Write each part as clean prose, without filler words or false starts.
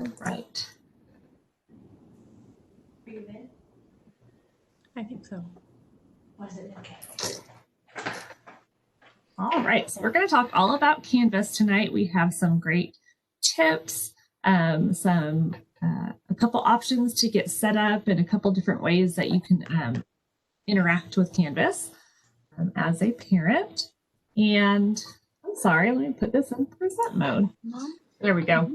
All right. Are you in? I think so. Was it okay? All right, so we're going to talk all about Canvas tonight. We have some great tips, a couple options to get set up, and a couple different ways that you can interact with Canvas as a parent. And I'm sorry, let me put this in present mode. There we go.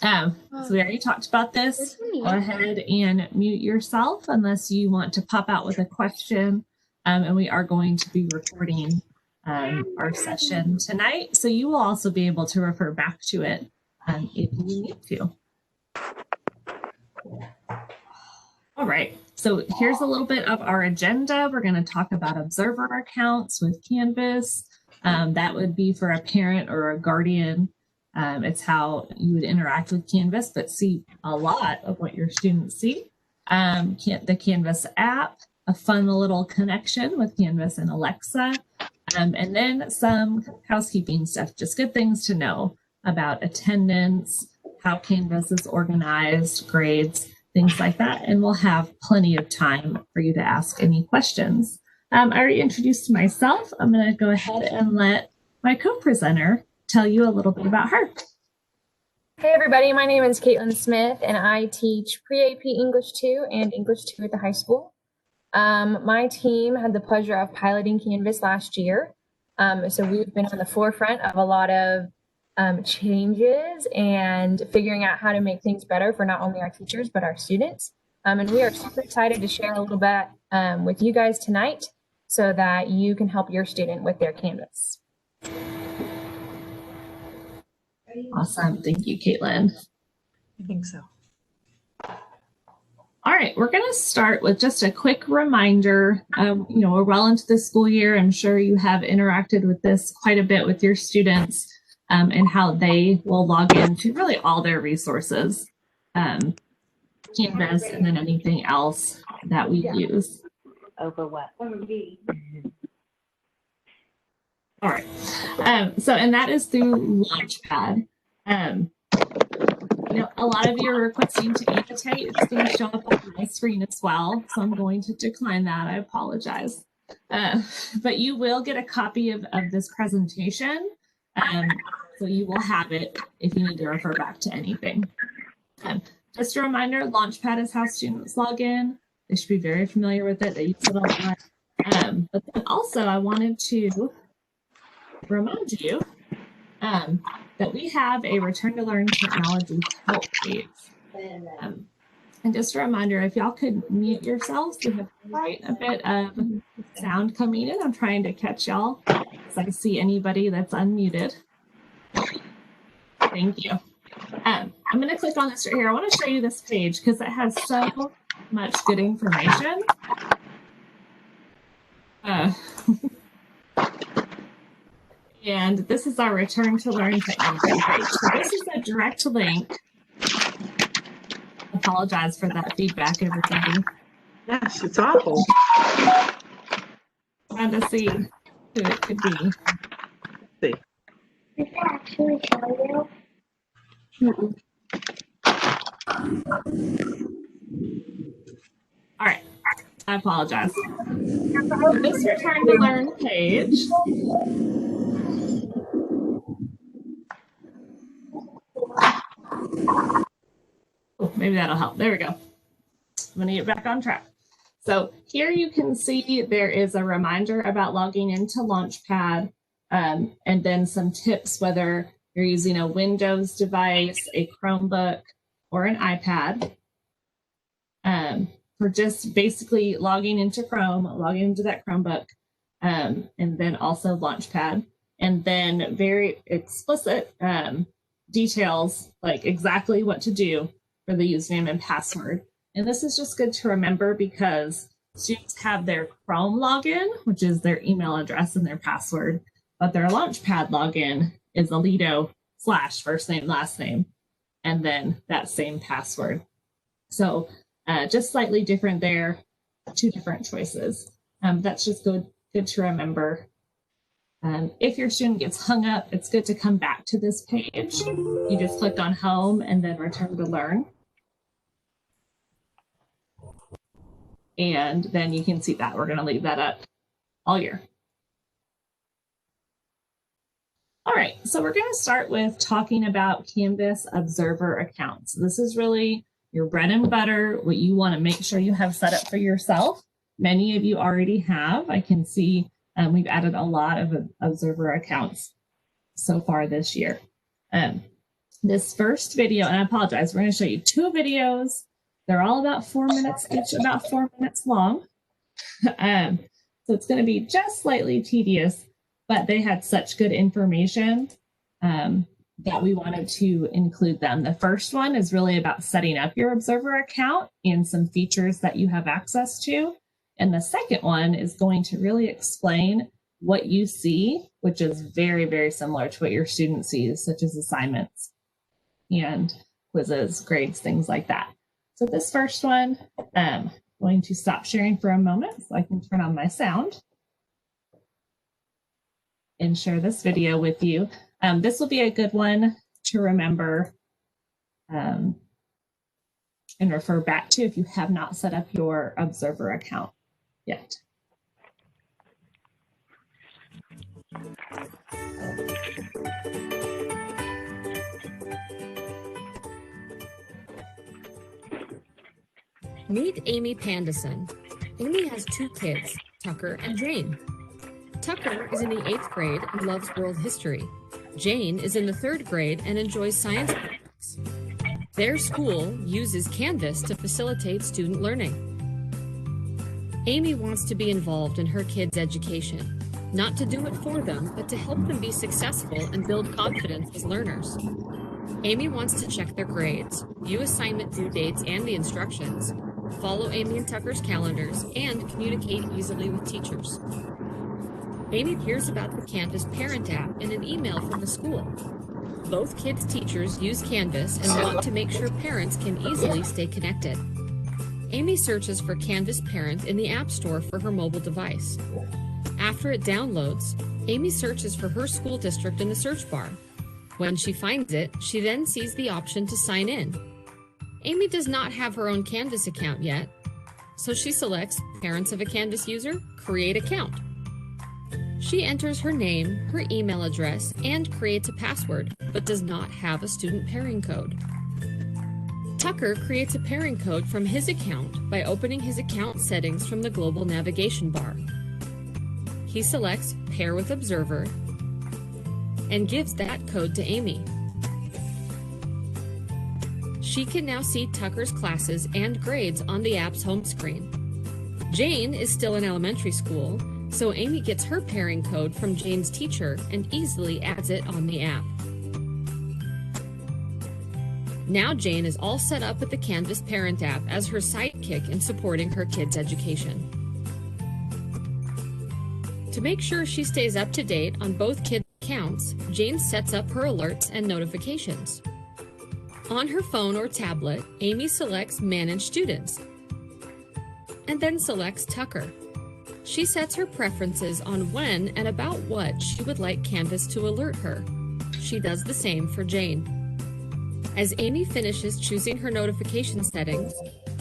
So we already talked about this. Go ahead and mute yourself unless you want to pop out with a question. And we are going to be recording our session tonight, so you will also be able to refer back to it if you need to. All right, so here's a little bit of our agenda. We're going to talk about observer accounts with Canvas. That would be for a parent or a guardian. It's how you would interact with Canvas, but see a lot of what your students see. The Canvas app, a fun little connection with Canvas and Alexa. And then some housekeeping stuff, just good things to know about attendance, how Canvas is organized, grades, things like that. And we'll have plenty of time for you to ask any questions. I already introduced myself. I'm going to go ahead and let my co-presenter tell you a little bit about her. Hey everybody, my name is Caitlin Smith and I teach pre-AP English 2 and English 2 at the high school. My team had the pleasure of piloting Canvas last year. So we've been on the forefront of a lot of changes and figuring out how to make things better for not only our teachers, but our students. And we are super excited to share a little bit with you guys tonight so that you can help your student with their Canvas. Awesome. Thank you, Caitlin. I think so. All right, we're going to start with just a quick reminder. We're well into the school year. I'm sure you have interacted with this quite a bit with your students and how they will log into really all their resources, Canvas, and then anything else that we use. Over what? Over me. All right. And that is through Launchpad. A lot of you are requesting to annotate. It's going to show up on my screen as well, so I'm going to decline that. I apologize. But you will get a copy of this presentation, so you will have it if you need to refer back to anything. Just a reminder, Launchpad is how students log in. They should be very familiar with it. They use it a lot. But then also, I wanted to remind you that we have a Return to Learn Technology help page. And just a reminder, if y'all could mute yourselves, we have quite a bit of sound coming in. I'm trying to catch y'all as I see anybody that's unmuted. Thank you. I'm going to click on this right here. I want to show you this page because it has so much good information. And this is our Return to Learn Technology page. So this is a direct link. Apologize for that feedback, everybody. Yes, it's awful. Trying to see who it could be. See. Did that actually show you? All right, I apologize. So this Return to Learn page maybe that'll help. There we go. I'm going to get back on track. So here you can see there is a reminder about logging into Launchpad and then some tips, whether you're using a Windows device, a Chromebook, or an iPad. For just basically logging into Chrome, logging into that Chromebook, and then also Launchpad. And then very explicit details, like exactly what to do for the username and password. And this is just good to remember because students have their Chrome login, which is their email address and their password, but their Launchpad login is Aledo / first name, last name, and then that same password. So just slightly different there, two different choices. That's just good to remember If your student gets hung up, it's good to come back to this page. You just click on home and then return to learn. And then you can see that we're going to leave that up all year. All right, so we're going to start with talking about Canvas Observer accounts. This is really your bread and butter, what you want to make sure you have set up for yourself. Many of you already have. I can see we've added a lot of Observer accounts so far this year. This first video, and I apologize, we're going to show you 2 videos. They're all about 4 minutes, each about 4 minutes long. So it's going to be just slightly tedious, but they had such good information that we wanted to include them. The first one is really about setting up your Observer account and some features that you have access to. And the second one is going to really explain what you see, which is very, very similar to what your student sees, such as assignments and quizzes, grades, things like that. So this first one, I'm going to stop sharing for a moment so I can turn on my sound and share this video with you. This will be a good one to remember and refer back to if you have not set up your Observer account yet. Meet Amy Pandison. Amy has 2 kids, Tucker and Jane. Tucker is in the 8th grade and loves world history. Jane is in the 3rd grade and enjoys science projects. Their school uses Canvas to facilitate student learning. Amy wants to be involved in her kids' education, not to do it for them, but to help them be successful and build confidence as learners. Amy wants to check their grades, view assignment due dates and the instructions, follow Amy and Tucker's calendars, and communicate easily with teachers. Amy hears about the Canvas parent app in an email from the school. Both kids' teachers use Canvas and want to make sure parents can easily stay connected. Amy searches for Canvas Parent in the App Store for her mobile device. After it downloads, Amy searches for her school district in the search bar. When she finds it, she then sees the option to sign in. Amy does not have her own Canvas account yet, so she selects Parents of a Canvas User, Create Account. She enters her name, her email address, and creates a password, but does not have a student pairing code. Tucker creates a pairing code from his account by opening his account settings from the global navigation bar. He selects Pair with Observer and gives that code to Amy. She can now see Tucker's classes and grades on the app's home screen. Jane is still in elementary school, so Amy gets her pairing code from Jane's teacher and easily adds it on the app. Now Jane is all set up with the Canvas Parent app as her sidekick in supporting her kids' education. To make sure she stays up to date on both kids' accounts, Jane sets up her alerts and notifications. On her phone or tablet, Amy selects Manage Students and then selects Tucker. She sets her preferences on when and about what she would like Canvas to alert her. She does the same for Jane. As Amy finishes choosing her notification settings,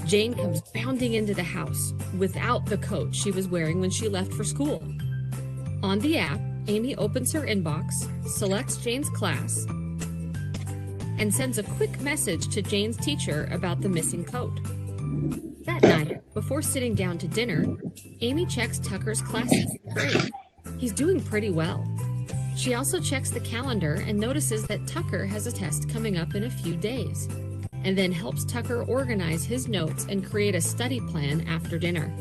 Jane comes bounding into the house without the coat she was wearing when she left for school. On the app, Amy opens her inbox, selects Jane's class, and sends a quick message to Jane's teacher about the missing coat. That night, before sitting down to dinner, Amy checks Tucker's classes grade. He's doing pretty well. She also checks the calendar and notices that Tucker has a test coming up in a few days, and then helps Tucker organize his notes and create a study plan after dinner.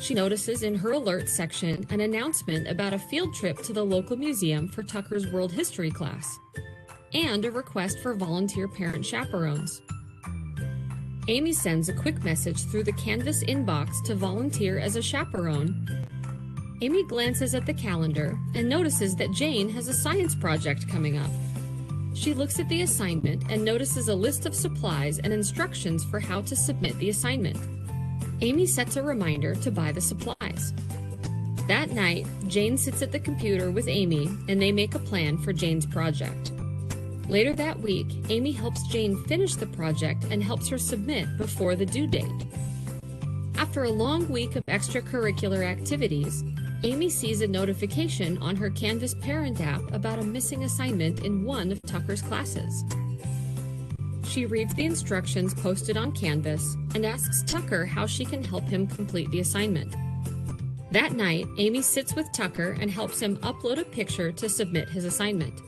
She notices in her alerts section an announcement about a field trip to the local museum for Tucker's world history class, and a request for volunteer parent chaperones. Amy sends a quick message through the Canvas inbox to volunteer as a chaperone. Amy glances at the calendar and notices that Jane has a science project coming up. She looks at the assignment and notices a list of supplies and instructions for how to submit the assignment. Amy sets a reminder to buy the supplies. That night, Jane sits at the computer with Amy and they make a plan for Jane's project. Later that week, Amy helps Jane finish the project and helps her submit before the due date. After a long week of extracurricular activities, Amy sees a notification on her Canvas parent app about a missing assignment in one of Tucker's classes. She reads the instructions posted on Canvas and asks Tucker how she can help him complete the assignment. That night, Amy sits with Tucker and helps him upload a picture to submit his assignment.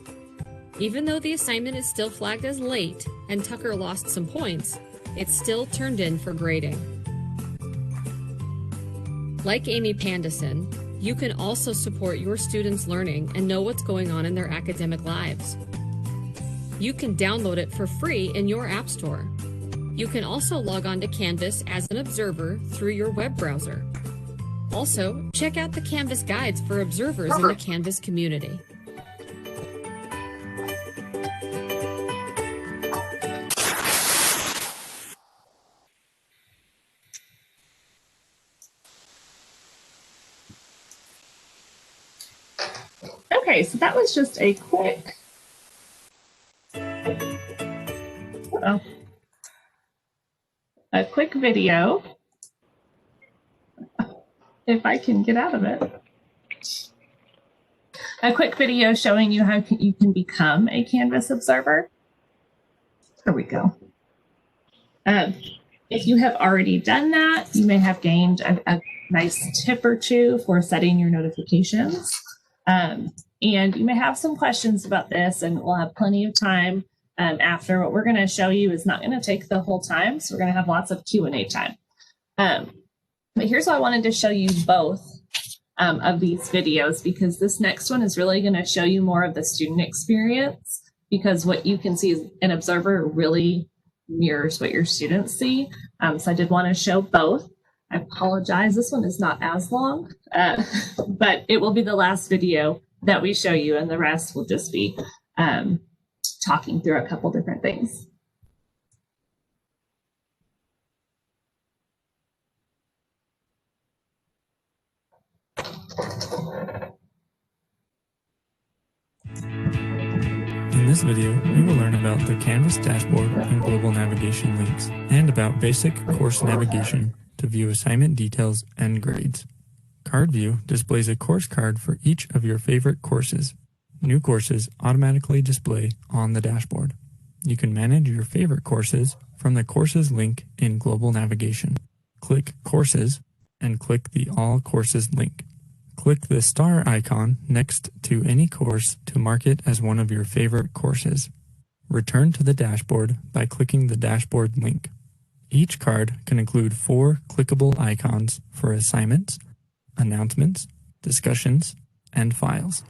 Even though the assignment is still flagged as late and Tucker lost some points, it's still turned in for grading. Like Amy Pandison, you can also support your students' learning and know what's going on in their academic lives. You can download it for free in your app store. You can also log on to Canvas as an observer through your web browser. Also, check out the Canvas guides for observers in the Canvas community. Okay, so that was just a quick video. If I can get out of it. A quick video showing you how you can become a Canvas observer. There we go. If you have already done that, you may have gained a nice tip or two for setting your notifications. And you may have some questions about this, and we'll have plenty of time after. What we're going to show you is not going to take the whole time, so we're going to have lots of Q&A time. But here's why I wanted to show you both of these videos, because this next one is really going to show you more of the student experience, because what you can see as an observer really mirrors what your students see. So I did want to show both. I apologize, this one is not as long, but it will be the last video that we show you, and the rest will just be talking through a couple different things. In this video, we will learn about the Canvas dashboard and global navigation links, and about basic course navigation to view assignment details and grades. Card View displays a course card for each of your favorite courses. New courses automatically display on the dashboard. You can manage your favorite courses from the Courses link in Global Navigation. Click Courses and click the All Courses link. Click the star icon next to any course to mark it as one of your favorite courses. Return to the dashboard by clicking the dashboard link. Each card can include 4 clickable icons for assignments, announcements, discussions, and files.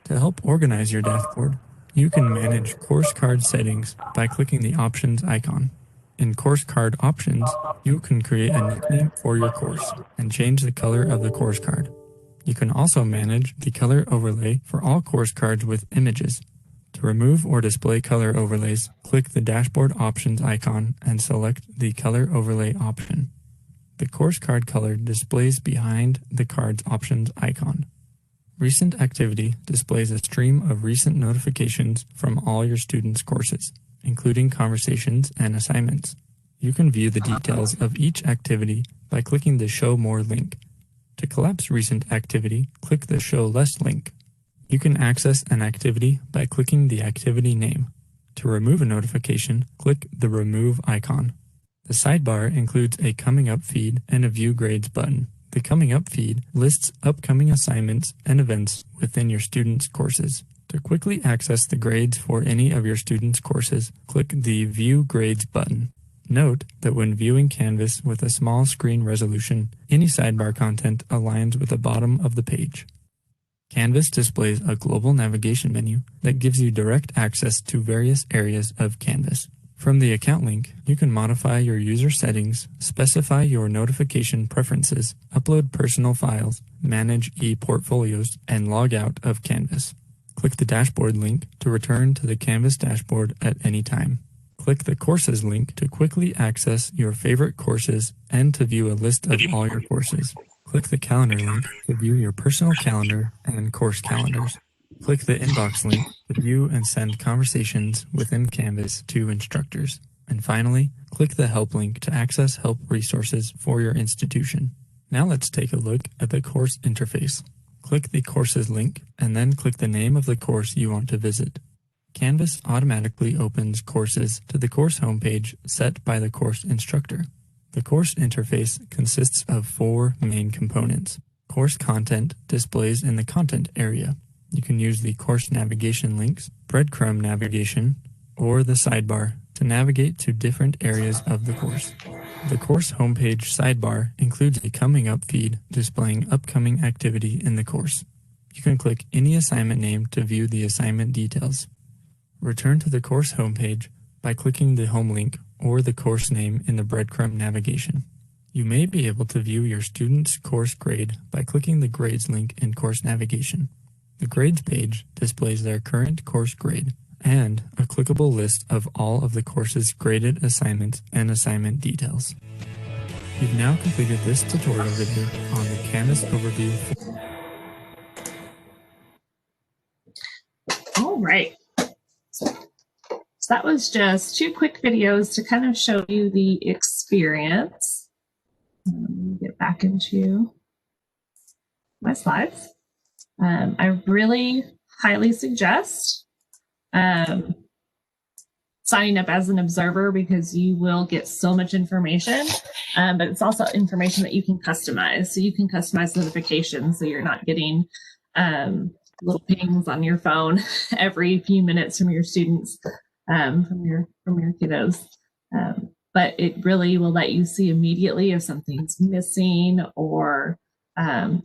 To help organize your dashboard, you can manage course card settings by clicking the Options icon. In Course Card Options, you can create a nickname for your course and change the color of the course card. You can also manage the color overlay for all course cards with images. To remove or display color overlays, click the Dashboard Options icon and select the Color Overlay option. The course card color displays behind the card's options icon. Recent Activity displays a stream of recent notifications from all your students' courses, including conversations and assignments. You can view the details of each activity by clicking the Show More link. To collapse recent activity, click the Show Less link. You can access an activity by clicking the activity name. To remove a notification, click the Remove icon. The sidebar includes a Coming Up feed and a View Grades button. The Coming Up feed lists upcoming assignments and events within your students' courses. To quickly access the grades for any of your students' courses, click the View Grades button. Note that when viewing Canvas with a small screen resolution, any sidebar content aligns with the bottom of the page. Canvas displays a global navigation menu that gives you direct access to various areas of Canvas. From the account link, you can modify your user settings, specify your notification preferences, upload personal files, manage e-portfolios, and log out of Canvas. Click the dashboard link to return to the Canvas dashboard at any time. Click the Courses link to quickly access your favorite courses and to view a list of all your courses. Click the calendar link to view your personal calendar and course calendars. Click the inbox link to view and send conversations within Canvas to instructors. And finally, click the help link to access help resources for your institution. Now let's take a look at the course interface. Click the courses link and then click the name of the course you want to visit. Canvas automatically opens courses to the course homepage set by the course instructor. The course interface consists of 4 main components. Course content displays in the content area. You can use the course navigation links, breadcrumb navigation, or the sidebar to navigate to different areas of the course. The course homepage sidebar includes a coming up feed displaying upcoming activity in the course. You can click any assignment name to view the assignment details. Return to the course homepage by clicking the home link or the course name in the breadcrumb navigation. You may be able to view your student's course grade by clicking the grades link in course navigation. The grades page displays their current course grade and a clickable list of all of the course's graded assignments and assignment details. You've now completed this tutorial video on the Canvas overview. All right. So that was just 2 quick videos to kind of show you the experience. Let me get back into my slides. I really highly suggest signing up as an observer because you will get so much information, but it's also information that you can customize. So you can customize notifications so you're not getting little pings on your phone every few minutes from your students, from your kiddos. But it really will let you see immediately if something's missing, or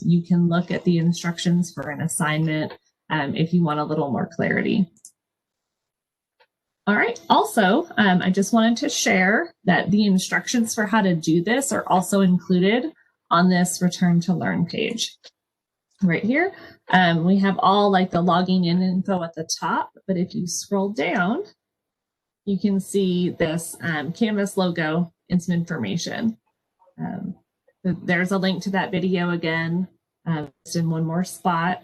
you can look at the instructions for an assignment if you want a little more clarity. All right. Also, I just wanted to share that the instructions for how to do this are also included on this Return to Learn page. Right here, we have all like the logging in info at the top, but if you scroll down, you can see this Canvas logo and some information. There's a link to that video again, just in one more spot,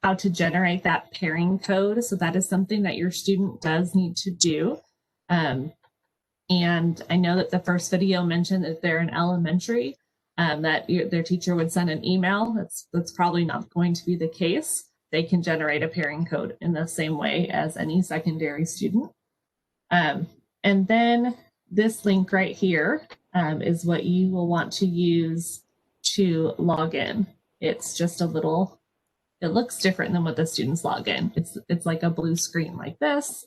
how to generate that pairing code. So that is something that your student does need to do. And I know that the first video mentioned that they're in elementary, that their teacher would send an email. That's probably not going to be the case. They can generate a pairing code in the same way as any secondary student. And then this link right here is what you will want to use to log in. It's just a little, it looks different than what the students log in. It's like a blue screen like this.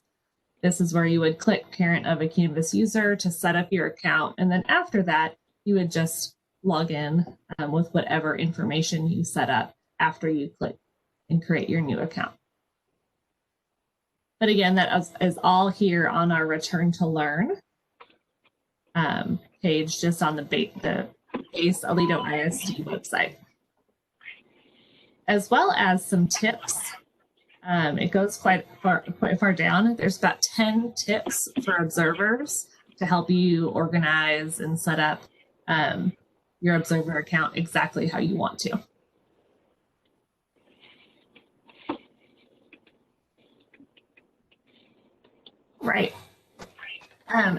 This is where you would click parent of a Canvas user to set up your account. And then after that, you would just log in with whatever information you set up after you click and create your new account. But again, that is all here on our Return to Learn page, just on the base Aledo ISD website, as well as some tips. It goes quite far down. There's about 10 tips for observers to help you organize and set up your observer account exactly how you want to. Right.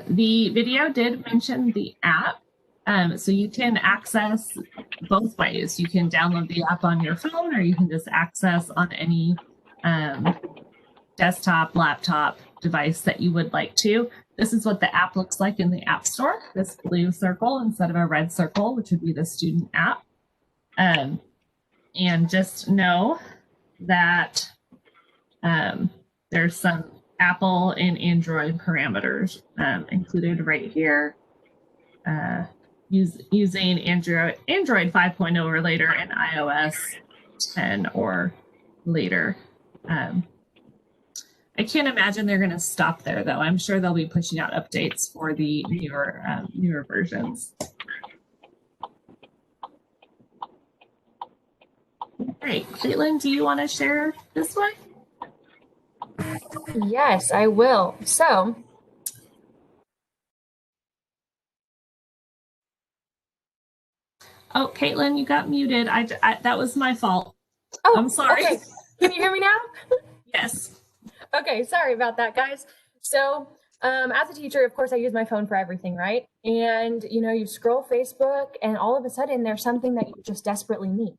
The video did mention the app. So you can access both ways. You can download the app on your phone, or you can just access on any desktop, laptop device that you would like to. This is what the app looks like in the App Store, this blue circle instead of a red circle, which would be the student app. And just know that there's some Apple and Android parameters included right here, using Android 5.0 or later and iOS 10 or later. I can't imagine they're going to stop there, though. I'm sure they'll be pushing out updates for the newer versions. Great. Caitlin, do you want to share this one? Yes, I will. So Oh, Caitlin, you got muted. That was my fault. Oh, I'm sorry. Okay. Can you hear me now? Yes. Okay, sorry about that, guys. So, as a teacher, of course, I use my phone for everything, right? And you scroll Facebook, and all of a sudden, there's something that you just desperately need.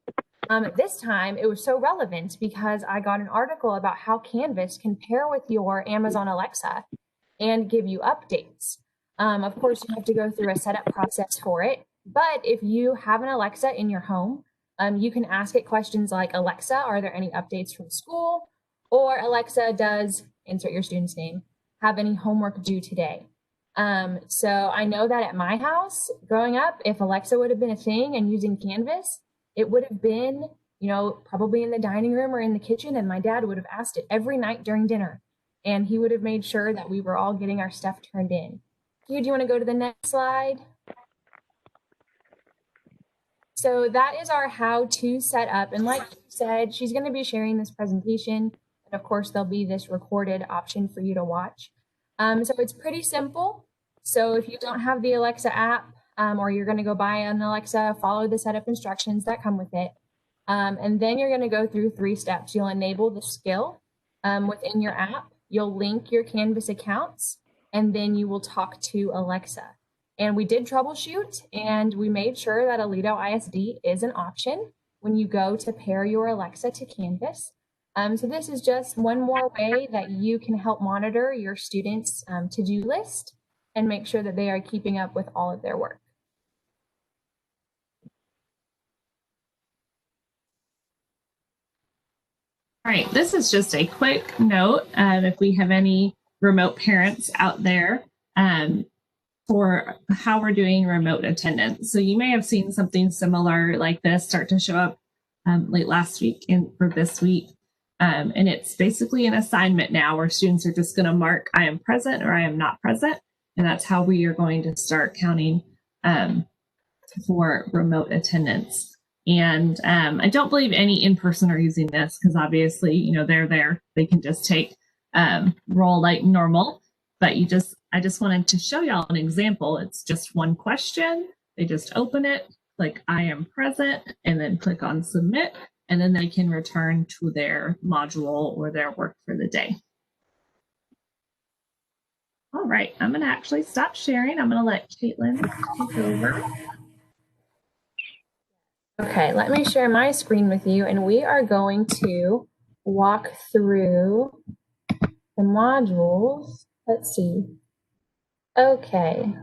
This time, it was so relevant because I got an article about how Canvas can pair with your Amazon Alexa and give you updates. Of course, you have to go through a setup process for it. But if you have an Alexa in your home, you can ask it questions like, Alexa, are there any updates from school? Or Alexa, does, insert your student's name, have any homework due today? So I know that at my house, growing up, if Alexa would have been a thing and using Canvas, it would have been, probably in the dining room or in the kitchen, and my dad would have asked it every night during dinner. And he would have made sure that we were all getting our stuff turned in. Hugh, do you want to go to the next slide? So that is our how-to setup. And like you said, she's going to be sharing this presentation. And of course, there'll be this recorded option for you to watch. So it's pretty simple. So if you don't have the Alexa app, or you're going to go buy an Alexa, follow the setup instructions that come with it. And then you're going to go through 3 steps. You'll enable the skill within your app. You'll link your Canvas accounts, and then you will talk to Alexa. And we did troubleshoot, and we made sure that Aledo ISD is an option when you go to pair your Alexa to Canvas. So this is just one more way that you can help monitor your students' to-do list and make sure that they are keeping up with all of their work. All right, this is just a quick note if we have any remote parents out there for how we're doing remote attendance. So you may have seen something similar like this start to show up late last week and for this week. And it's basically an assignment now where students are just going to mark I am present or I am not present. And that's how we are going to start counting for remote attendance. And I don't believe any in-person are using this because obviously, they're there. They can just take roll like normal. But I just wanted to show y'all an example. It's just one question. They just open it, click I am present, and then click on submit. And then they can return to their module or their work for the day. All right, I'm going to actually stop sharing. I'm going to let Caitlin take over. Okay, let me share my screen with you, and we are going to walk through the modules. Let's see. Okay,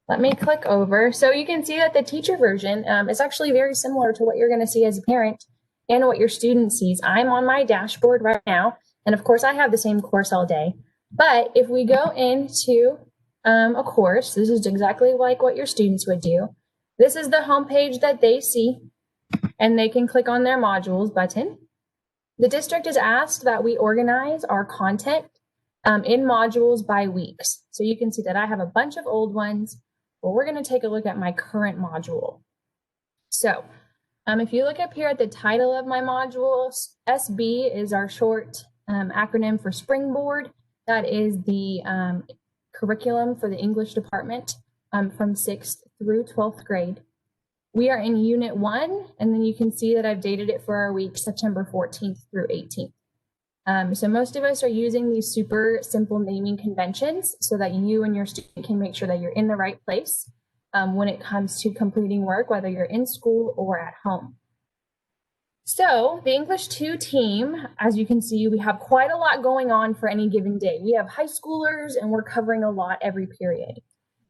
let me click over. So you can see that the teacher version is actually very similar to what you're going to see as a parent and what your student sees. I'm on my dashboard right now, and of course I have the same course all day. But if we go into a course, this is exactly like what your students would do. This is the homepage that they see, and they can click on their modules button. The district has asked that we organize our content in modules by weeks. So you can see that I have a bunch of old ones, but we're going to take a look at my current module. So if you look up here at the title of my module, SB is our short acronym for Springboard. That is the curriculum for the English department from 6th through 12th grade. We are in Unit 1, and then you can see that I've dated it for our week September 14th through 18th. So most of us are using these super simple naming conventions so that you and your student can make sure that you're in the right place when it comes to completing work, whether you're in school or at home. So the English 2 team, as you can see, we have quite a lot going on for any given day. We have high schoolers, and we're covering a lot every period.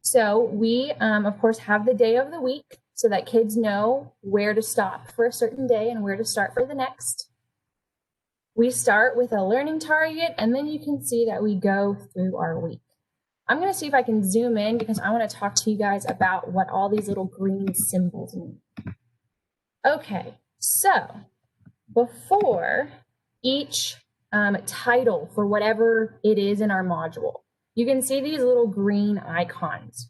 So we, of course, have the day of the week so that kids know where to stop for a certain day and where to start for the next. We start with a learning target, and then you can see that we go through our week. I'm going to see if I can zoom in because I want to talk to you guys about what all these little green symbols mean. Okay, so before each title for whatever it is in our module, you can see these little green icons.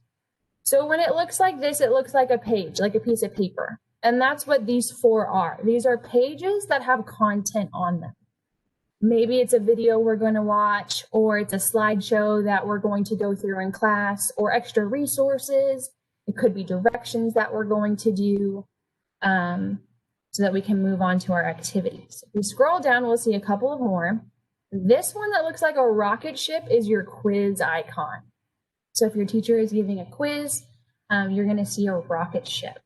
So when it looks like this, it looks like a page, like a piece of paper. And that's what these 4 are. These are pages that have content on them. Maybe it's a video we're going to watch, or it's a slideshow that we're going to go through in class, or extra resources. It could be directions that we're going to do so that we can move on to our activities. If we scroll down, we'll see a couple of more. This one that looks like a rocket ship is your quiz icon. So if your teacher is giving a quiz, you're going to see a rocket ship.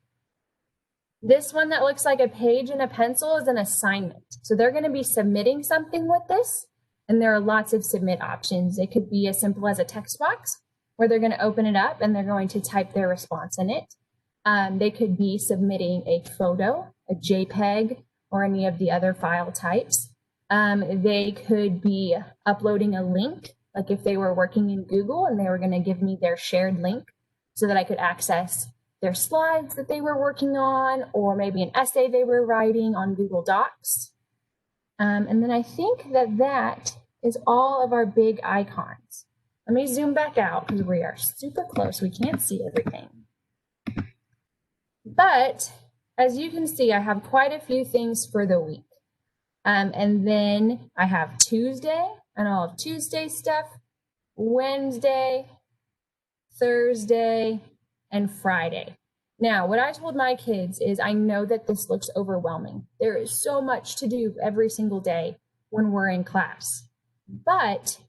This one that looks like a page and a pencil is an assignment. So they're going to be submitting something with this, and there are lots of submit options. It could be as simple as a text box where they're going to open it up and they're going to type their response in it. They could be submitting a photo, a JPEG, or any of the other file types. They could be uploading a link, like if they were working in Google and they were going to give me their shared link so that I could access their slides that they were working on, or maybe an essay they were writing on Google Docs. And then I think that that is all of our big icons. Let me zoom back out because we are super close. We can't see everything. But as you can see, I have quite a few things for the week. And then I have Tuesday and all of Tuesday stuff, Wednesday, Thursday, and Friday. Now, what I told my kids is I know that this looks overwhelming. There is so much to do every single day when we're in class. But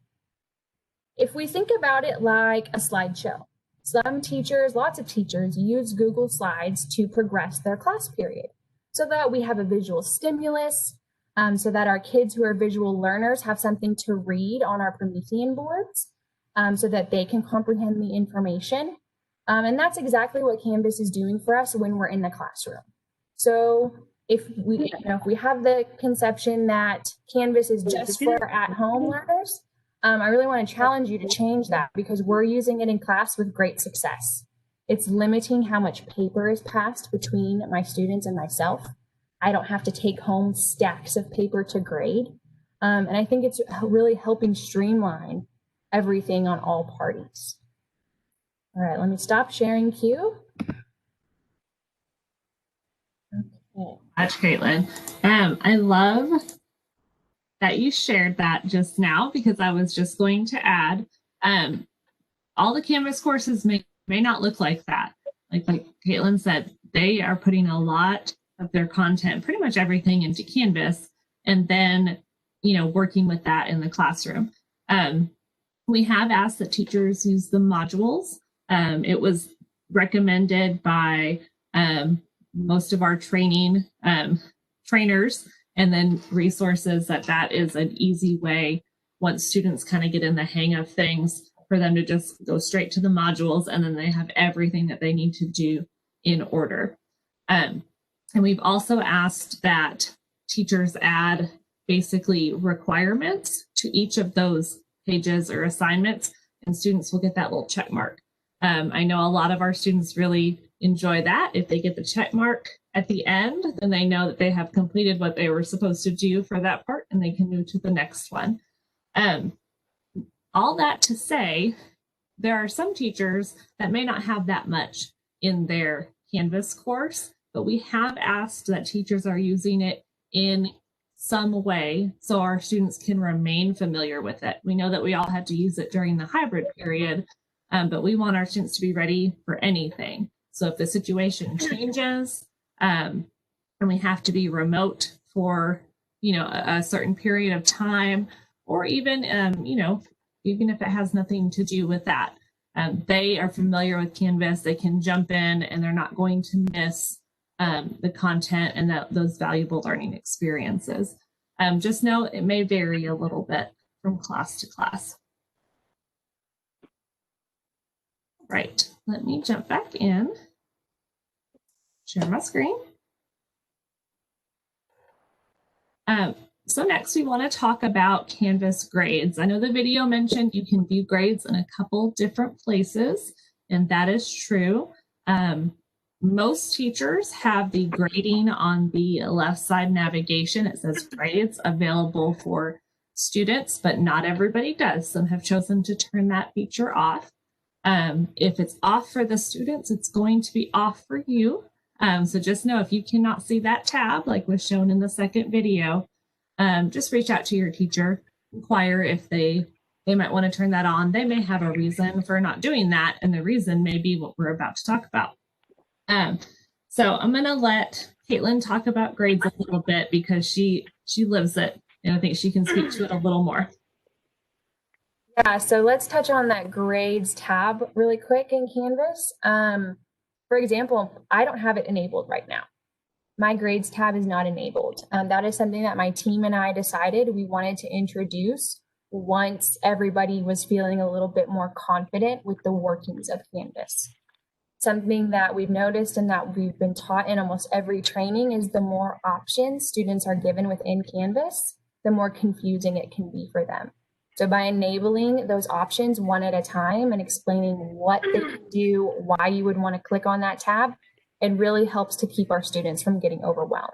if we think about it like a slideshow, some teachers, lots of teachers, use Google Slides to progress their class period so that we have a visual stimulus, so that our kids who are visual learners have something to read on our Promethean boards, so that they can comprehend the information. And that's exactly what Canvas is doing for us when we're in the classroom. So if we have the conception that Canvas is just for at-home learners, I really want to challenge you to change that because we're using it in class with great success. It's limiting how much paper is passed between my students and myself. I don't have to take home stacks of paper to grade. And I think it's really helping streamline everything on all parties. All right, let me stop sharing Q. Okay. Much, Caitlin. I love that you shared that just now because I was just going to add, all the Canvas courses may not look like that. Like Caitlin said, they are putting a lot of their content, pretty much everything into Canvas, and then, working with that in the classroom. We have asked that teachers use the modules. It was recommended by most of our trainers and then resources that is an easy way once students kind of get in the hang of things for them to just go straight to the modules and then they have everything that they need to do in order. And we've also asked that teachers add basically requirements to each of those pages or assignments, and students will get that little check mark. I know a lot of our students really enjoy that. If they get the check mark at the end, then they know that they have completed what they were supposed to do for that part and they can move to the next one. All that to say, there are some teachers that may not have that much in their Canvas course, but we have asked that teachers are using it in some way so our students can remain familiar with it. We know that we all had to use it during the hybrid period, but we want our students to be ready for anything. So if the situation changes and we have to be remote for, a certain period of time, or even, even if it has nothing to do with that, they are familiar with Canvas, they can jump in and they're not going to miss the content and those valuable learning experiences. Just know it may vary a little bit from class to class. Right, let me jump back in, share my screen. So next we want to talk about Canvas grades. I know the video mentioned you can view grades in a couple different places, and that is true. Most teachers have the grading on the left side navigation. It says grades available for students, but not everybody does. Some have chosen to turn that feature off. If it's off for the students, it's going to be off for you. So just know if you cannot see that tab, like was shown in the second video, just reach out to your teacher, inquire if they they might want to turn that on. They may have a reason for not doing that, and the reason may be what we're about to talk about. So I'm going to let Caitlin talk about grades a little bit because she lives it, and I think she can speak to it a little more. Yeah, so let's touch on that grades tab really quick in Canvas. For example, I don't have it enabled right now. My grades tab is not enabled. That is something that my team and I decided we wanted to introduce once everybody was feeling a little bit more confident with the workings of Canvas. Something that we've noticed and that we've been taught in almost every training is the more options students are given within Canvas, the more confusing it can be for them. So by enabling those options one at a time and explaining what they can do, why you would want to click on that tab, it really helps to keep our students from getting overwhelmed.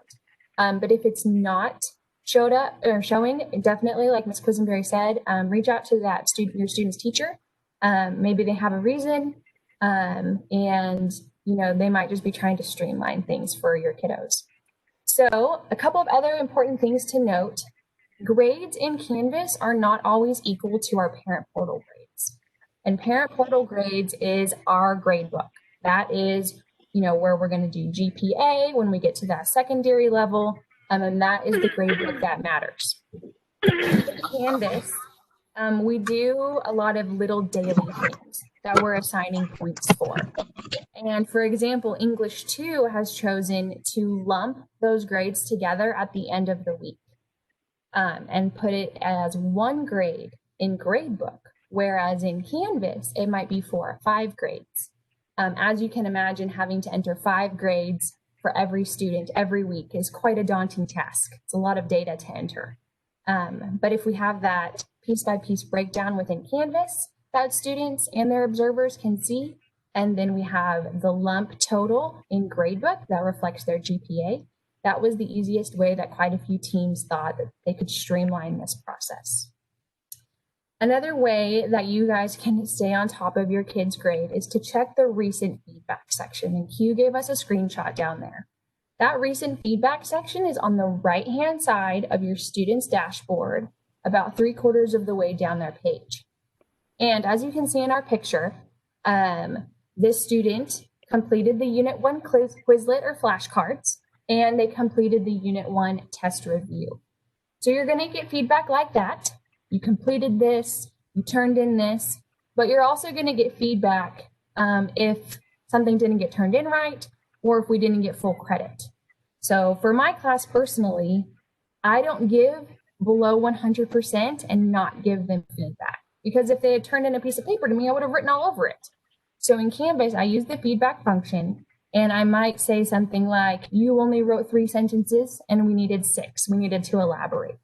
But if it's not showed up or showing, definitely, like Ms. Quisenberry said, reach out to your student's teacher. Maybe they have a reason, and they might just be trying to streamline things for your kiddos. So a couple of other important things to note. Grades in Canvas are not always equal to our parent portal grades. And parent portal grades is our grade book. That is, where we're going to do GPA when we get to that secondary level. And that is the grade book that matters. In Canvas, we do a lot of little daily things that we're assigning points for. And for example, English 2 has chosen to lump those grades together at the end of the week. And put it as one grade in gradebook, whereas in Canvas, it might be 4 or 5 grades. As you can imagine, having to enter 5 grades for every student every week is quite a daunting task. It's a lot of data to enter. But if we have that piece-by-piece breakdown within Canvas that students and their observers can see, and then we have the lump total in gradebook that reflects their GPA, that was the easiest way that quite a few teams thought that they could streamline this process. Another way that you guys can stay on top of your kids' grade is to check the recent feedback section. And Q gave us a screenshot down there. That recent feedback section is on the right-hand side of your student's dashboard, about 3/4 of the way down their page. And as you can see in our picture, this student completed the Unit 1 Quizlet or flashcards, and they completed the Unit 1 test review. So you're going to get feedback like that. You completed this, you turned in this, but you're also going to get feedback if something didn't get turned in right or if we didn't get full credit. So for my class personally, I don't give below 100% and not give them feedback, because if they had turned in a piece of paper to me, I would have written all over it. So in Canvas, I use the feedback function. And I might say something like, you only wrote 3 sentences and we needed 6. We needed to elaborate.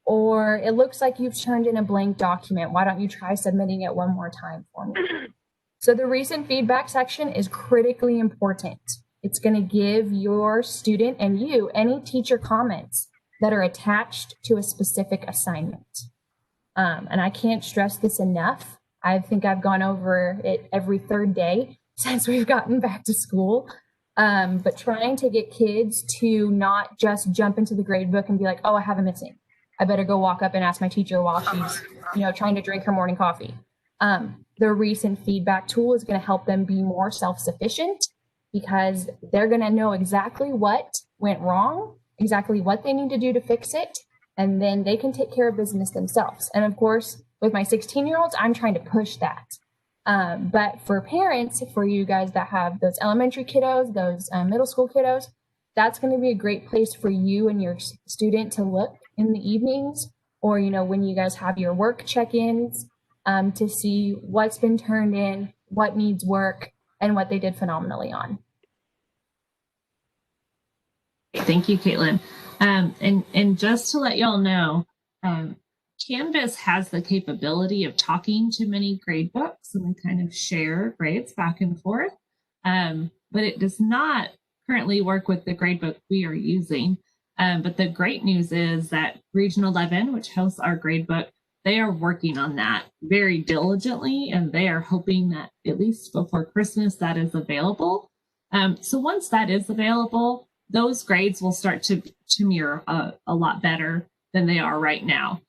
Or it looks like you've turned in a blank document. Why don't you try submitting it one more time for me? So the recent feedback section is critically important. It's going to give your student and you any teacher comments that are attached to a specific assignment. And I can't stress this enough. I think I've gone over it every 3rd day since we've gotten back to school, but trying to get kids to not just jump into the grade book and be like, oh, I have a missing. I better go walk up and ask my teacher while she's, trying to drink her morning coffee. The recent feedback tool is going to help them be more self-sufficient because they're going to know exactly what went wrong, exactly what they need to do to fix it, and then they can take care of business themselves. And of course, with my 16-year-olds, I'm trying to push that. But for parents, for you guys that have those elementary kiddos, those middle school kiddos, that's going to be a great place for you and your student to look in the evenings or, when you guys have your work check-ins to see what's been turned in, what needs work, and what they did phenomenally on. Thank you, Caitlin. And just to let y'all know, Canvas has the capability of talking to many grade books and we kind of share grades back and forth, but it does not currently work with the gradebook we are using. But the great news is that Region 11, which hosts our gradebook, they are working on that very diligently, and they are hoping that at least before Christmas that is available. So once that is available, those grades will start to mirror a lot better than they are right now.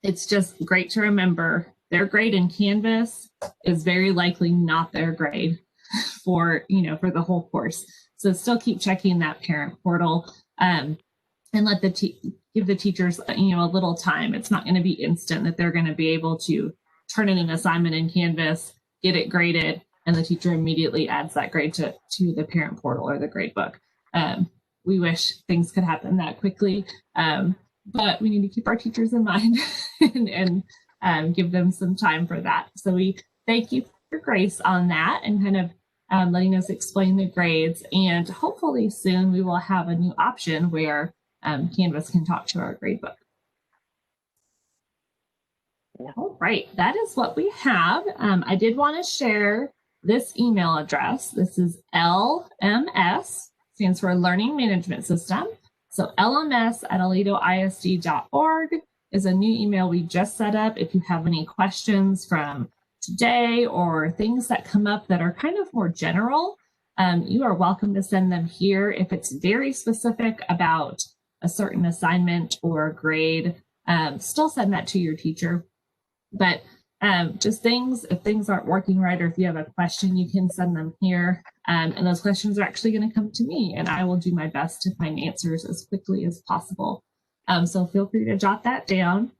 it's just great to remember their grade in Canvas is very likely not their grade for, for the whole course. So still keep checking that parent portal, and let give the teachers, a little time. It's not going to be instant that they're going to be able to turn in an assignment in Canvas, get it graded, and the teacher immediately adds that grade to the parent portal or the grade book. We wish things could happen that quickly, but we need to keep our teachers in mind and give them some time for that. So we thank you for your grace on that and kind of letting us explain the grades. And hopefully soon we will have a new option where Canvas can talk to our gradebook. All right, that is what we have. I did want to share this email address. This is LMS, stands for Learning Management System. So lms@aledoisd.org is a new email we just set up. If you have any questions from today or things that come up that are kind of more general, you are welcome to send them here. If it's very specific about a certain assignment or grade, still send that to your teacher. But just if things aren't working right, or if you have a question, you can send them here. And those questions are actually going to come to me, and I will do my best to find answers as quickly as possible. So feel free to jot that down.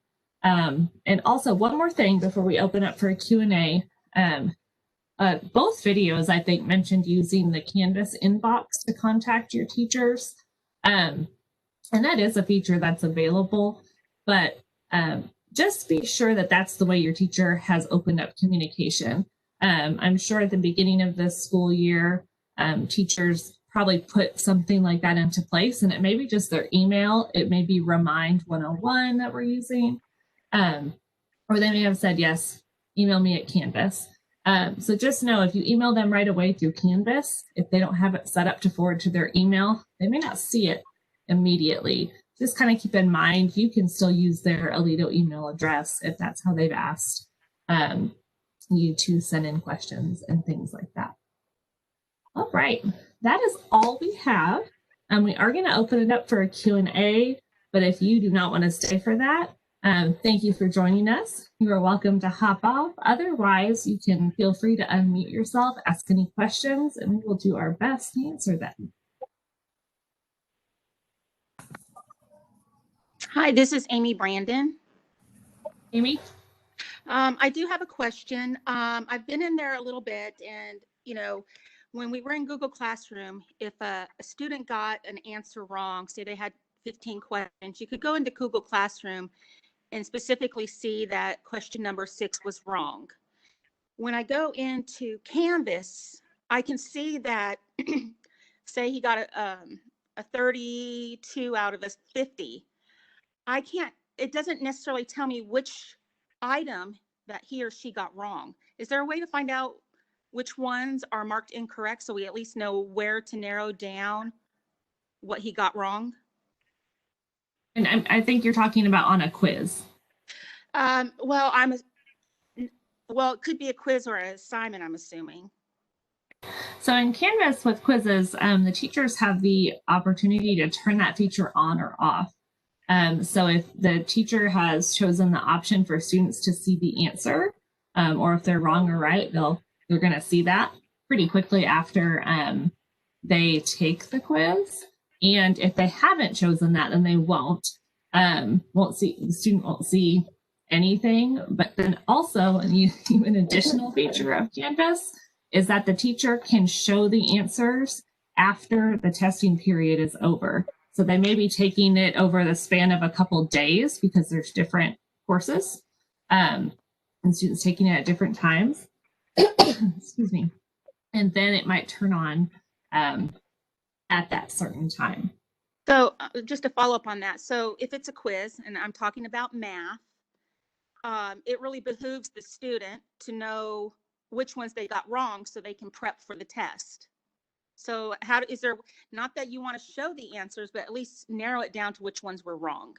And also one more thing before we open up for a Q&A. Both videos, I think, mentioned using the Canvas inbox to contact your teachers. And that is a feature that's available, but just be sure that that's the way your teacher has opened up communication. I'm sure at the beginning of this school year, teachers probably put something like that into place, and it may be just their email. It may be Remind 101 that we're using, or they may have said, yes, email me at Canvas. So just know if you email them right away through Canvas, if they don't have it set up to forward to their email, they may not see it immediately. Just kind of keep in mind, you can still use their Aledo email address if that's how they've asked you to send in questions and things like that. All right, that is all we have. We are going to open it up for a Q&A, but if you do not want to stay for that, thank you for joining us. You are welcome to hop off. Otherwise, you can feel free to unmute yourself, ask any questions, and we will do our best to answer them. Hi, this is Amy Brandon. Amy? I do have a question. I've been in there a little bit, and when we were in Google Classroom, if a student got an answer wrong, say they had 15 questions, you could go into Google Classroom and specifically see that question number 6 was wrong. When I go into Canvas, I can see that, say he got a 32 out of a 50. It doesn't necessarily tell me which item that he or she got wrong. Is there a way to find out which ones are marked incorrect so we at least know where to narrow down what he got wrong? And I think you're talking about on a quiz. Well, it could be a quiz or an assignment, I'm assuming. So in Canvas with quizzes, the teachers have the opportunity to turn that feature on or off. So if the teacher has chosen the option for students to see the answer, or if they're wrong or right, they're going to see that pretty quickly after they take the quiz. And if they haven't chosen that, then they the student won't see anything. But then also an additional feature of Canvas is that the teacher can show the answers after the testing period is over. So they may be taking it over the span of a couple days because there's different courses and students taking it at different times. Excuse me. And then it might turn on at that certain time. So just to follow up on that. So if it's a quiz and I'm talking about math, it really behooves the student to know which ones they got wrong so they can prep for the test. So is there, not that you want to show the answers, but at least narrow it down to which ones were wrong?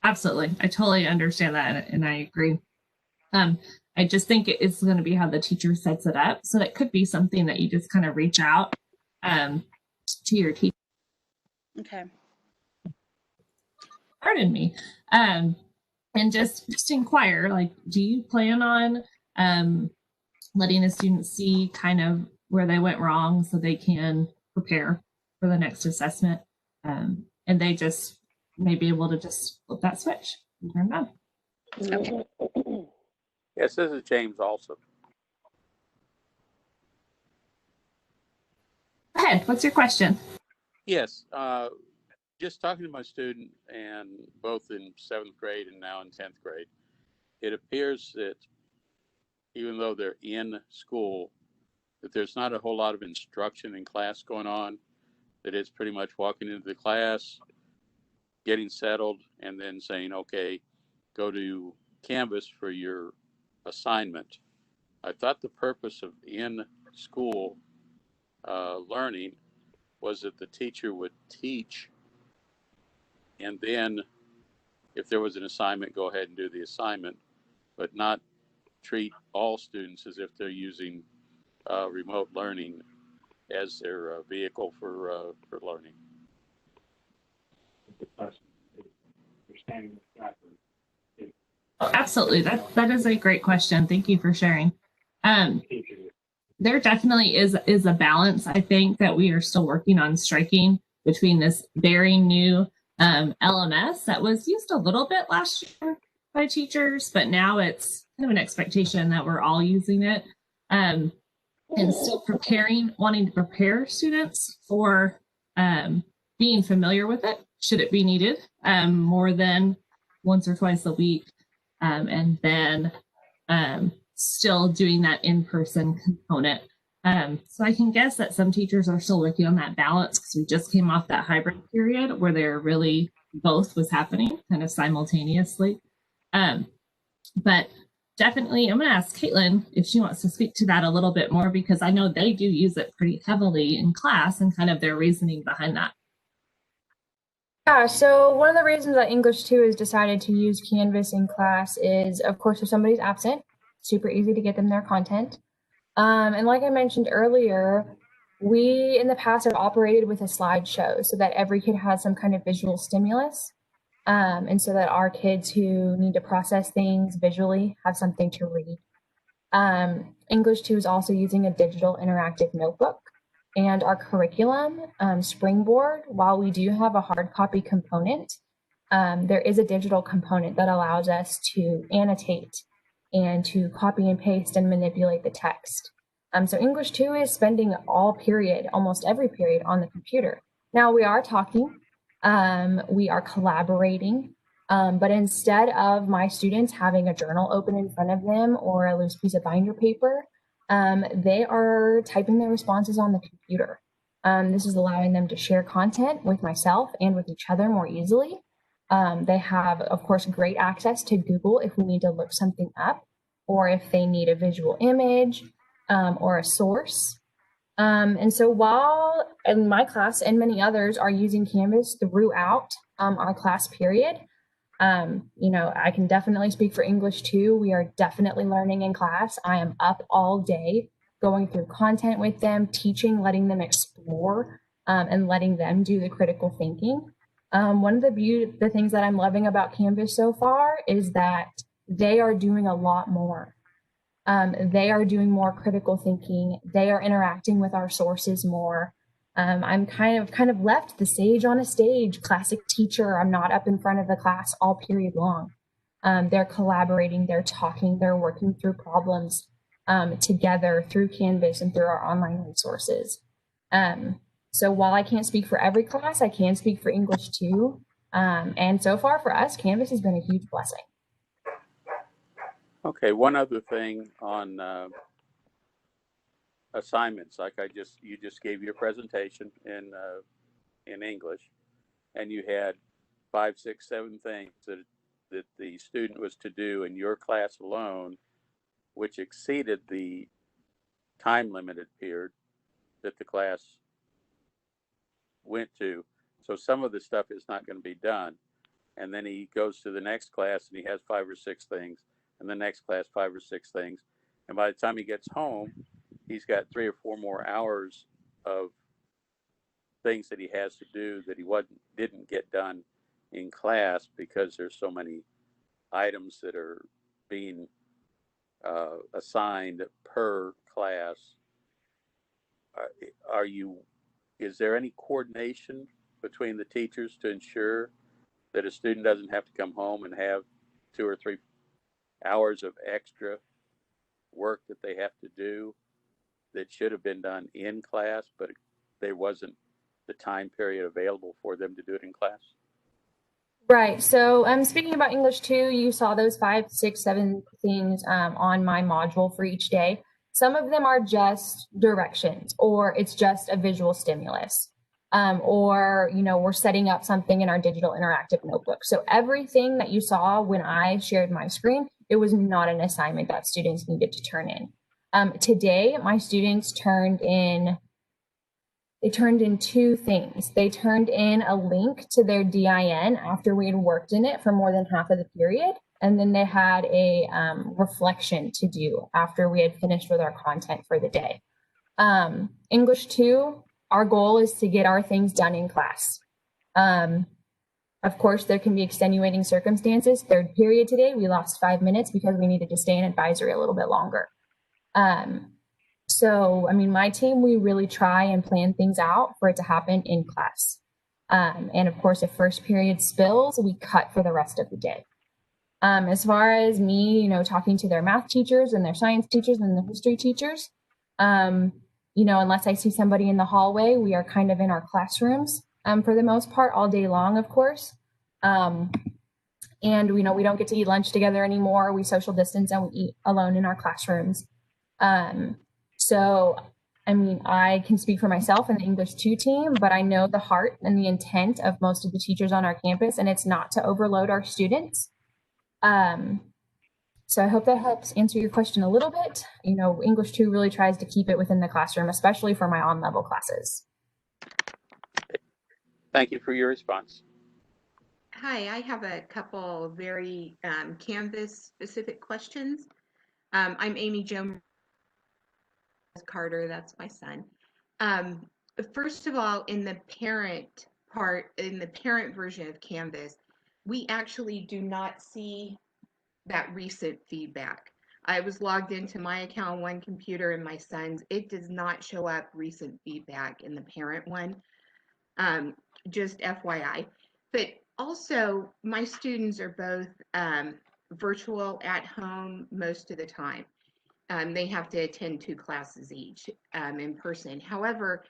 Absolutely. I totally understand that, and I agree. I just think it's going to be how the teacher sets it up. So that could be something that you just kind of reach out to your teacher. Okay. pardon me. And just inquire, like, do you plan on letting the students see kind of where they went wrong so they can prepare for the next assessment? And they just may be able to just flip that switch and turn it on. Yes, this is James also. Go ahead. What's your question? Yes, just talking to my student, and both in 7th grade and now in 10th grade, it appears that even though they're in school, that there's not a whole lot of instruction in class going on, that it's pretty much walking into the class, getting settled, and then saying, okay, go to Canvas for your assignment. I thought the purpose of in-school learning was that the teacher would teach, and then if there was an assignment, go ahead and do the assignment, but not treat all students as if they're using remote learning as their vehicle for learning. Oh, absolutely. That is a great question. Thank you for sharing. There definitely is a balance, I think, that we are still working on striking between this very new LMS that was used a little bit last year by teachers, but now it's kind of an expectation that we're all using it, and still wanting to prepare students for being familiar with it, should it be needed, more than once or twice a week, and then still doing that in-person component. So I can guess that some teachers are still working on that balance, because we just came off that hybrid period where they're really both was happening kind of simultaneously. But definitely, I'm going to ask Caitlin if she wants to speak to that a little bit more, because I know they do use it pretty heavily in class and kind of their reasoning behind that. Yeah, so one of the reasons that English 2 has decided to use Canvas in class is, of course, if somebody's absent, super easy to get them their content. And like I mentioned earlier, we in the past have operated with a slideshow so that every kid has some kind of visual stimulus. And so that our kids who need to process things visually have something to read. English 2 is also using a digital interactive notebook. And our curriculum, Springboard, while we do have a hard copy component, there is a digital component that allows us to annotate and to copy and paste and manipulate the text. So English 2 is spending almost every period on the computer. Now we are talking, we are collaborating, but instead of my students having a journal open in front of them or a loose piece of binder paper, they are typing their responses on the computer. This is allowing them to share content with myself and with each other more easily. They have, of course, great access to Google if we need to look something up, or if they need a visual image or a source. And so while in my class and many others are using Canvas throughout our class period, I can definitely speak for English 2. We are definitely learning in class. I am up all day going through content with them, teaching, letting them explore, and letting them do the critical thinking. One of the things that I'm loving about Canvas so far is that they are doing a lot more. They are doing more critical thinking. They are interacting with our sources more. I'm kind of left the sage on a stage, classic teacher. I'm not up in front of the class all period long. They're collaborating, they're talking, they're working through problems together through Canvas and through our online resources. So while I can't speak for every class, I can speak for English 2. And so far for us, Canvas has been a huge blessing. Okay, one other thing on assignments, like you just gave your presentation in English, and you had 5, 6, 7 things that the student was to do in your class alone, which exceeded the time limited period that the class went to. So some of the stuff is not going to be done. And then he goes to the next class and he has 5 or 6 things, and the next class 5 or 6 things. And by the time he gets home, he's got 3 or 4 more hours of things that he has to do that he didn't get done in class because there's so many items that are being assigned per class. Is there any coordination between the teachers to ensure that a student doesn't have to come home and have 2 or 3 hours of extra work that they have to do that should have been done in class, but there wasn't the time period available for them to do it in class? Right. So speaking about English 2, you saw those 5, 6, 7 things on my module for each day. Some of them are just directions, or it's just a visual stimulus, or, you know, we're setting up something in our digital interactive notebook. So everything that you saw when I shared my screen, it was not an assignment that students needed to turn in. Today, my students turned in 2 things. They turned in a link to their DIN after we had worked in it for more than half of the period. And then they had a reflection to do after we had finished with our content for the day. English 2, our goal is to get our things done in class. Of course, there can be extenuating circumstances. 3rd period today, we lost 5 minutes because we needed to stay in advisory a little bit longer. So, I mean, my team, we really try and plan things out for it to happen in class. And of course, if 1st period spills, we cut for the rest of the day. As far as me, you know, talking to their math teachers and their science teachers and the history teachers, you know, unless I see somebody in the hallway, we are kind of in our classrooms for the most part all day long, of course. And, you know, we don't get to eat lunch together anymore. We social distance and we eat alone in our classrooms. So, I mean, I can speak for myself and the English 2 team, but I know the heart and the intent of most of the teachers on our campus, and it's not to overload our students. So I hope that helps answer your question a little bit. You know, English 2 really tries to keep it within the classroom, especially for my on-level classes. Thank you for your response. Hi, I have a couple very Canvas-specific questions. I'm Amy Jo Carter, that's my son. First of all, in the parent version of Canvas, we actually do not see that recent feedback. I was logged into my account on one computer and my son's. It does not show up recent feedback in the parent one. Just FYI. But also, my students are both virtual at home most of the time. They have to attend 2 classes each in person. However,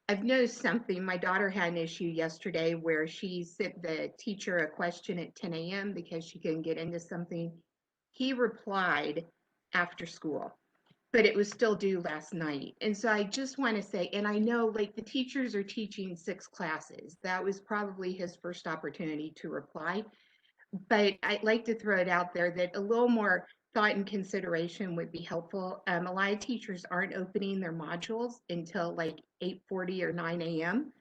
I've noticed something. My daughter had an issue yesterday where she sent the teacher a question at 10 a.m. because she couldn't get into something. He replied after school, but it was still due last night. And so I just want to say, and I know like the teachers are teaching 6 classes. That was probably his first opportunity to reply. But I'd like to throw it out there that a little more thought and consideration would be helpful. A lot of teachers aren't opening their modules until like 8:40 or 9 a.m.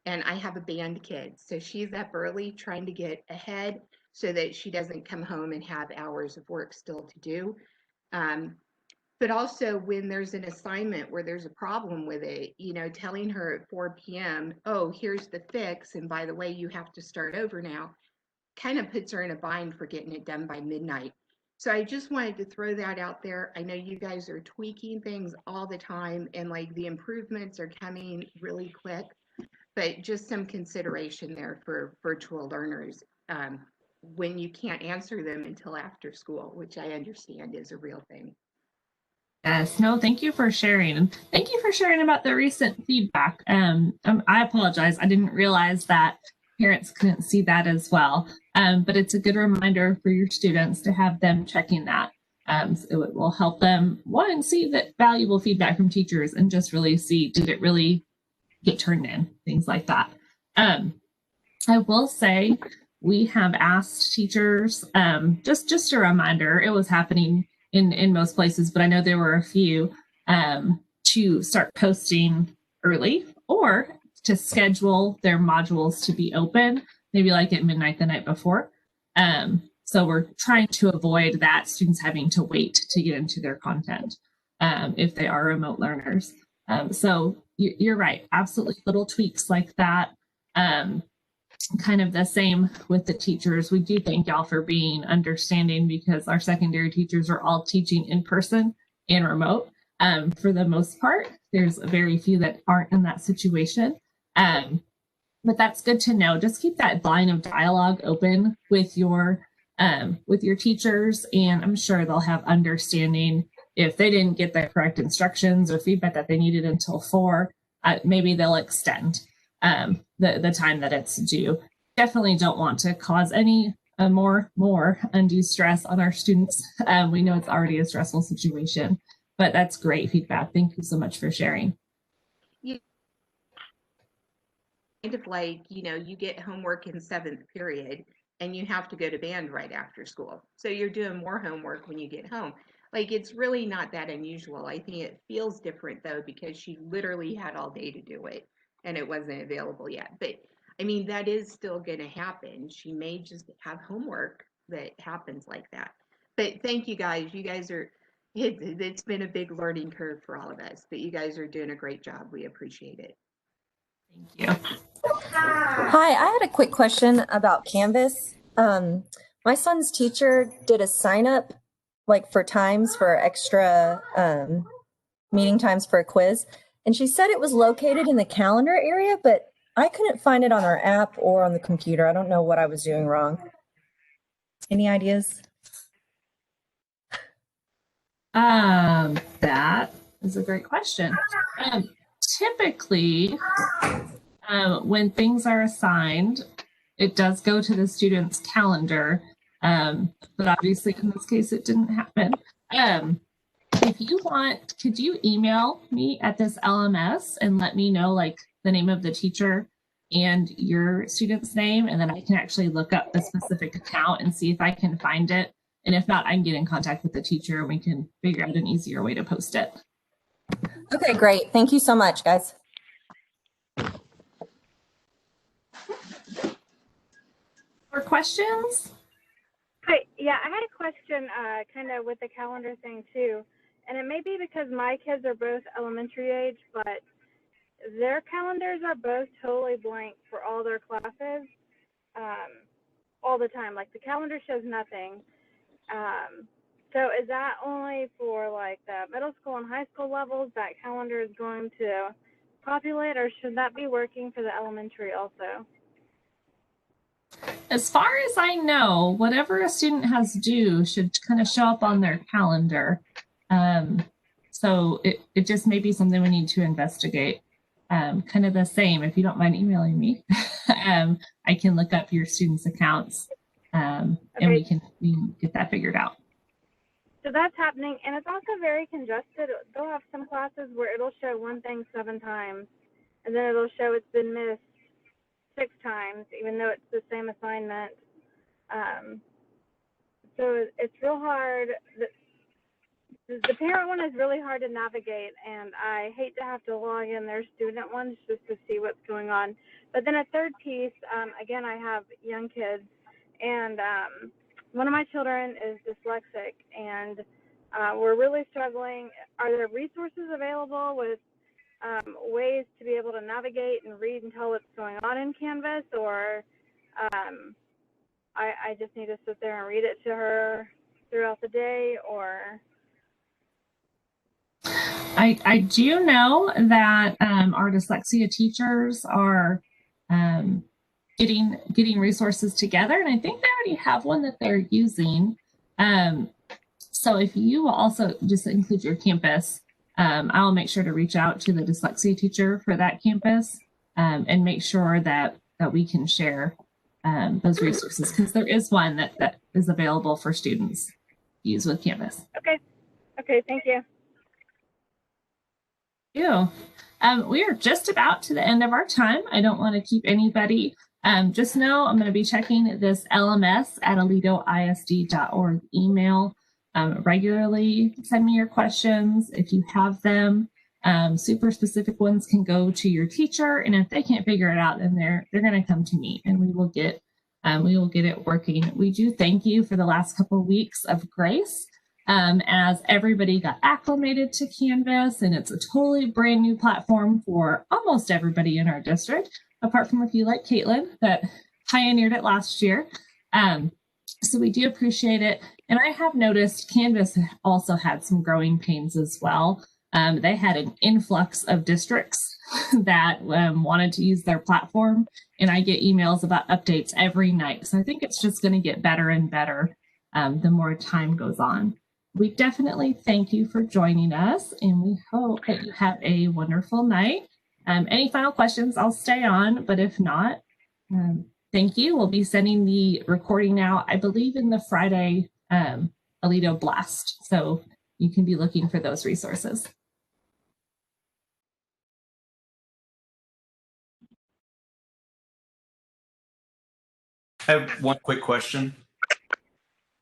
And I have a band kid, so she's up early trying to get ahead so that she doesn't come home and have hours of work still to do. But also when there's an assignment where there's a problem with it, you know, telling her at 4 p.m., oh, here's the fix, and by the way, you have to start over now, kind of puts her in a bind for getting it done by midnight. So I just wanted to throw that out there. I know you guys are tweaking things all the time and like the improvements are coming really quick, but just some consideration there for virtual learners when you can't answer them until after school, which I understand is a real thing. Yes, no, thank you for sharing. And thank you for sharing about the recent feedback. I apologize. I didn't realize that parents couldn't see that as well. But it's a good reminder for your students to have them checking that. So it will help them, one, see that valuable feedback from teachers and just really see, did it really get turned in, things like that. I will say we have asked teachers, just a reminder, it was happening in most places, but I know there were a few, to start posting early or to schedule their modules to be open, maybe like at midnight the night before. So we're trying to avoid that, students having to wait to get into their content if they are remote learners. So you're right, absolutely little tweaks like that kind of the same with the teachers. We do thank y'all for being understanding because our secondary teachers are all teaching in person and remote. For the most part, there's very few that aren't in that situation. But that's good to know. Just keep that line of dialogue open with your teachers, and I'm sure they'll have understanding if they didn't get the correct instructions or feedback that they needed until 4. Maybe they'll extend the time that it's due. Definitely don't want to cause any more undue stress on our students. We know it's already a stressful situation, but that's great feedback. Thank you so much for sharing. Kind of like, you get homework in 7th period and you have to go to band right after school. So you're doing more homework when you get home. Like, it's really not that unusual. I think it feels different though, because she literally had all day to do it and it wasn't available yet. But I mean, that is still going to happen. She may just have homework that happens like that. But thank you guys. You guys are, it's been a big learning curve for all of us, but you guys are doing a great job. We appreciate it. Thank you. Hi, I had a quick question about Canvas. My son's teacher did a sign up like for times for extra meeting times for a quiz. And she said it was located in the calendar area, but I couldn't find it on our app or on the computer. I don't know what I was doing wrong. Any ideas? That is a great question. Typically, when things are assigned, it does go to the student's calendar, but obviously in this case it didn't happen. If you want, could you email me at this LMS and let me know like the name of the teacher and your student's name, and then I can actually look up the specific account and see if I can find it. And if not, I can get in contact with the teacher and we can figure out an easier way to post it. Okay, great. Thank you so much, guys. More questions? Hi, yeah, I had a question kind of with the calendar thing too. And it may be because my kids are both elementary age, but their calendars are both totally blank for all their classes all the time. Like the calendar shows nothing. So is that only for like the middle school and high school levels that calendar is going to populate, or should that be working for the elementary also? As far as I know, whatever a student has due should kind of show up on their calendar. So it just may be something we need to investigate. Kind of the same, if you don't mind emailing me, I can look up your students' accounts and we can get that figured out. So that's happening, and it's also very congested. They'll have some classes where it'll show one thing 7 times, and then it'll show it's been missed 6 times, even though it's the same assignment. So it's real hard. The parent one is really hard to navigate, and I hate to have to log in their student ones just to see what's going on. But then a third piece, again, I have young kids, and one of my children is dyslexic, and we're really struggling. Are there resources available with ways to be able to navigate and read and tell what's going on in Canvas, or I just need to sit there and read it to her throughout the day, or? I do know that our dyslexia teachers are getting resources together, and I think they already have one that they're using. So if you will also just include your campus, I'll make sure to reach out to the dyslexia teacher for that campus and make sure that we can share those resources, because there is one that is available for students to use with Canvas. Okay, thank you. We are just about to the end of our time. I don't want to keep anybody. Just know I'm going to be checking this LMS at aledoisd.org email regularly. Send me your questions if you have them. Super specific ones can go to your teacher, and if they can't figure it out, then they're going to come to me, and we will get it working. We do thank you for the last couple of weeks of grace. As everybody got acclimated to Canvas, and it's a totally brand new platform for almost everybody in our district, apart from a few like Caitlin that pioneered it last year. So we do appreciate it. And I have noticed Canvas also had some growing pains as well. They had an influx of districts that wanted to use their platform, and I get emails about updates every night. So I think it's just going to get better and better the more time goes on. We definitely thank you for joining us, and we hope that you have a wonderful night. Any final questions, I'll stay on, but if not, thank you. We'll be sending the recording out, I believe, in the Friday Aledo Blast. So you can be looking for those resources. I have one quick question.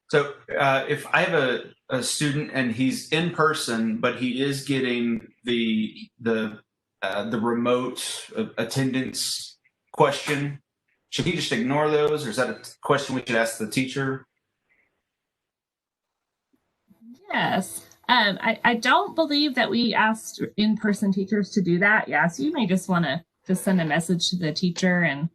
So if I have a student and he's in person, but he is getting the remote attendance question, should he just ignore those, or is that a question we should ask the teacher? Yes. I don't believe that we asked in-person teachers to do that. Yeah, so you may just want to just send a message to the teacher and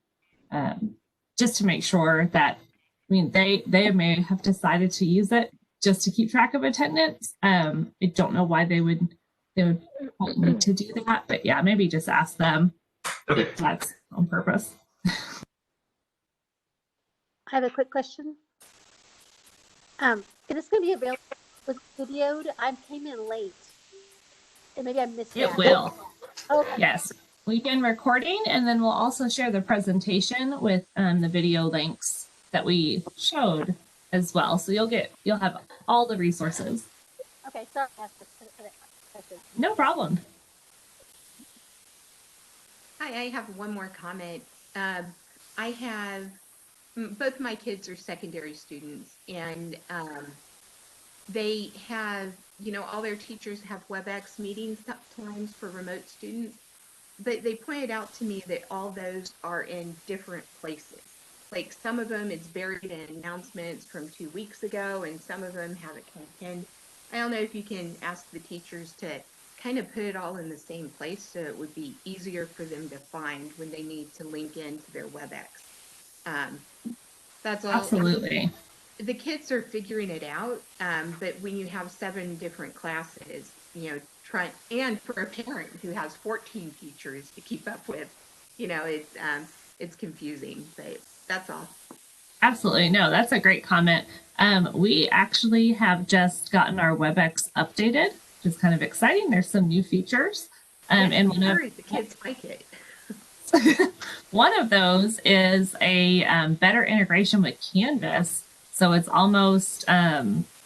just to make sure that, I mean, they may have decided to use it just to keep track of attendance. I don't know why they would need to do that, but yeah, maybe just ask them if that's on purpose. I have a quick question. Is this going to be available with videoed? I came in late, and maybe I missed that. It will. Okay. Yes. We've been recording, and then we'll also share the presentation with the video links that we showed as well. So you'll have all the resources. Okay, sorry to ask this question. No problem. Hi, I have one more comment. I have both my kids are secondary students, and they have, all their teachers have WebEx meetings sometimes for remote students, but they pointed out to me that all those are in different places. Like some of them it's buried in announcements from 2 weeks ago, and some of them have it pinned. I don't know if you can ask the teachers to kind of put it all in the same place so it would be easier for them to find when they need to link into their WebEx. That's all. Absolutely. The kids are figuring it out, but when you have 7 different classes, and for a parent who has 14 teachers to keep up with, it's confusing, but that's all. Absolutely. No, that's a great comment. We actually have just gotten our WebEx updated, which is kind of exciting. There's some new features. And the kids like it. One of those is a better integration with Canvas. So it's almost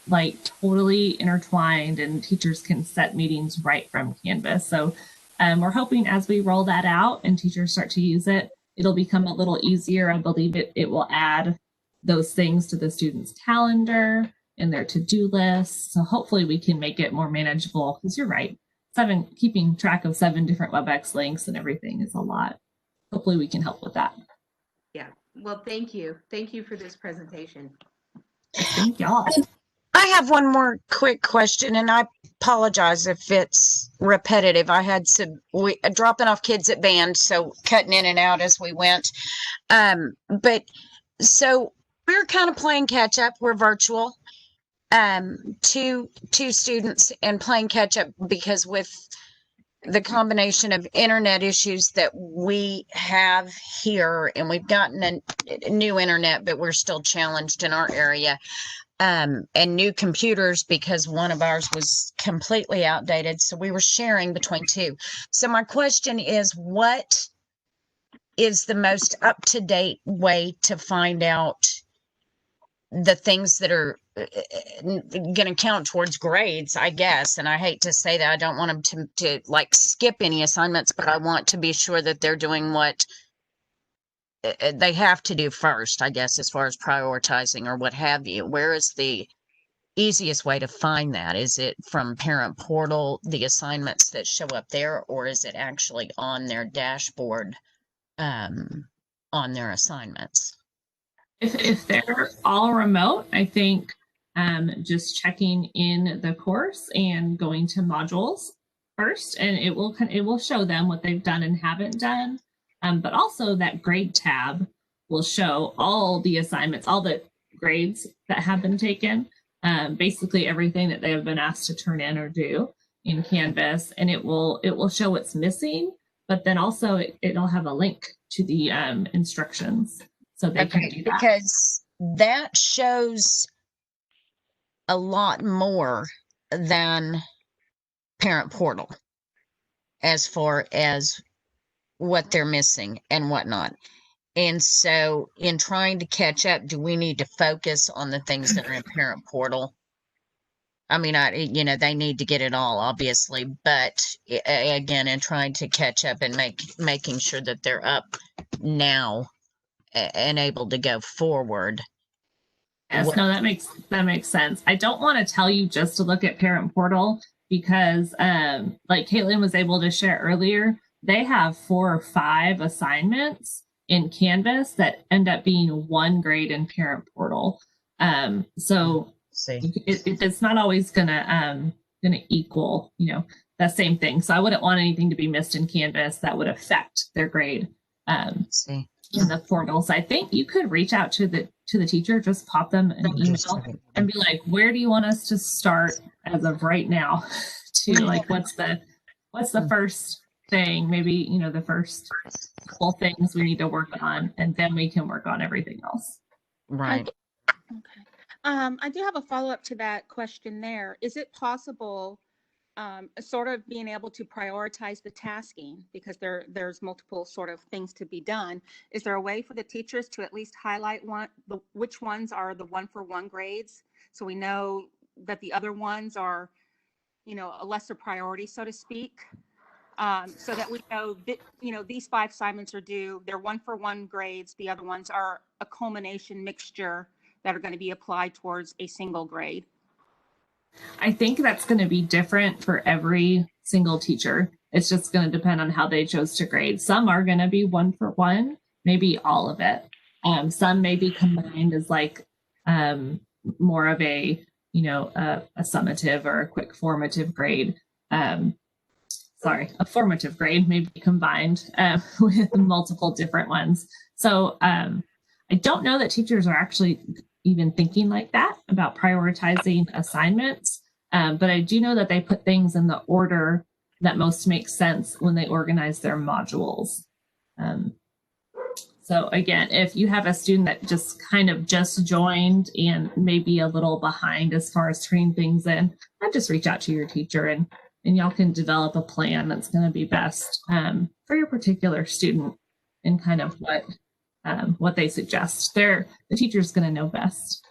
like totally intertwined, and teachers can set meetings right from Canvas. So we're hoping as we roll that out and teachers start to use it, it'll become a little easier. I believe it will add those things to the student's calendar and their to-do list. So hopefully we can make it more manageable, because you're right, keeping track of 7 different WebEx links and everything is a lot. Hopefully we can help with that. Yeah. Well, thank you. Thank you for this presentation. Thank y'all. I have one more quick question, and I apologize if it's repetitive. I had some dropping off kids at band, so cutting in and out as we went. But so we're kind of playing catch up. We're virtual. Two students and playing catch up because with the combination of internet issues that we have here, and we've gotten a new internet, but we're still challenged in our area. And new computers because one of ours was completely outdated. So we were sharing between 2. So my question is, what is the most up-to-date way to find out the things that are going to count towards grades, I guess? And I hate to say that. I don't want them to like skip any assignments, but I want to be sure that they're doing what they have to do first, I guess, as far as prioritizing or what have you. Where is the easiest way to find that? Is it from parent portal, the assignments that show up there, or is it actually on their dashboard on their assignments? If they're all remote, I think just checking in the course and going to modules first, and it will show them what they've done and haven't done. But also that grade tab will show all the assignments, all the grades that have been taken, basically everything that they have been asked to turn in or do in Canvas, and it will show what's missing, but then also it'll have a link to the instructions so they can do that. Because that shows a lot more than Parent Portal as far as what they're missing and whatnot. And so in trying to catch up, do we need to focus on the things that are in Parent Portal? I mean, they need to get it all, obviously, but again, in trying to catch up and making sure that they're up now and able to go forward. Yes, no, that makes sense. I don't want to tell you just to look at Parent Portal because, like Caitlin was able to share earlier, they have 4 or 5 assignments in Canvas that end up being 1 grade in Parent Portal. So it's not always gonna equal, that same thing. So I wouldn't want anything to be missed in Canvas that would affect their grade in the portal. So I think you could reach out to the teacher, just pop them an email and be like, where do you want us to start as of right now? To like, what's the first thing, maybe, the first couple things we need to work on, and then we can work on everything else. Right. Okay. I do have a follow-up to that question there. Is it possible, sort of being able to prioritize the tasking, because there's multiple sort of things to be done? Is there a way for the teachers to at least highlight which ones are the 1-for-1 grades, so we know that the other ones are, a lesser priority, so to speak? So that we know that, these 5 assignments are due, they're 1-for-1 grades. The other ones are a culmination mixture that are going to be applied towards a single grade. I think that's going to be different for every single teacher. It's just going to depend on how they chose to grade. Some are going to be 1-for-1, maybe all of it. Some may be combined as like more of a, a summative or a quick formative grade. A formative grade may be combined with multiple different ones. So I don't know that teachers are actually even thinking like that about prioritizing assignments, but I do know that they put things in the order that most makes sense when they organize their modules. So again, if you have a student that just joined and maybe a little behind as far as turning things in, I'd just reach out to your teacher and y'all can develop a plan that's going to be best for your particular student and kind of what they suggest. The teacher's going to know best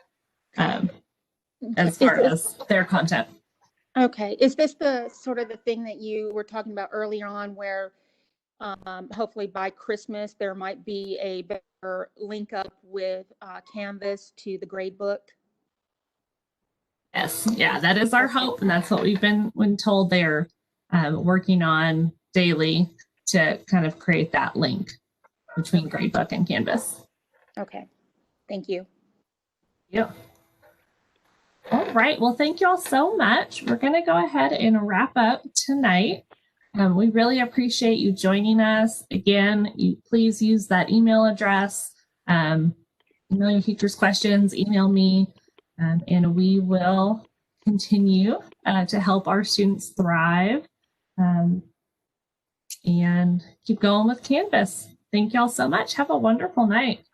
as far as their content. Okay. Is this the sort of the thing that you were talking about earlier on, where hopefully by Christmas there might be a better link up with Canvas to the grade book? Yes, yeah, that is our hope, and that's what we've been told they're working on daily to kind of create that link between Gradebook and Canvas. Okay, thank you. Yeah. All right, well, thank you all so much. We're going to go ahead and wrap up tonight. We really appreciate you joining us. Again, please use that email address. Email your teachers questions, email me. And we will continue to help our students thrive and keep going with Canvas. Thank y'all so much. Have a wonderful night.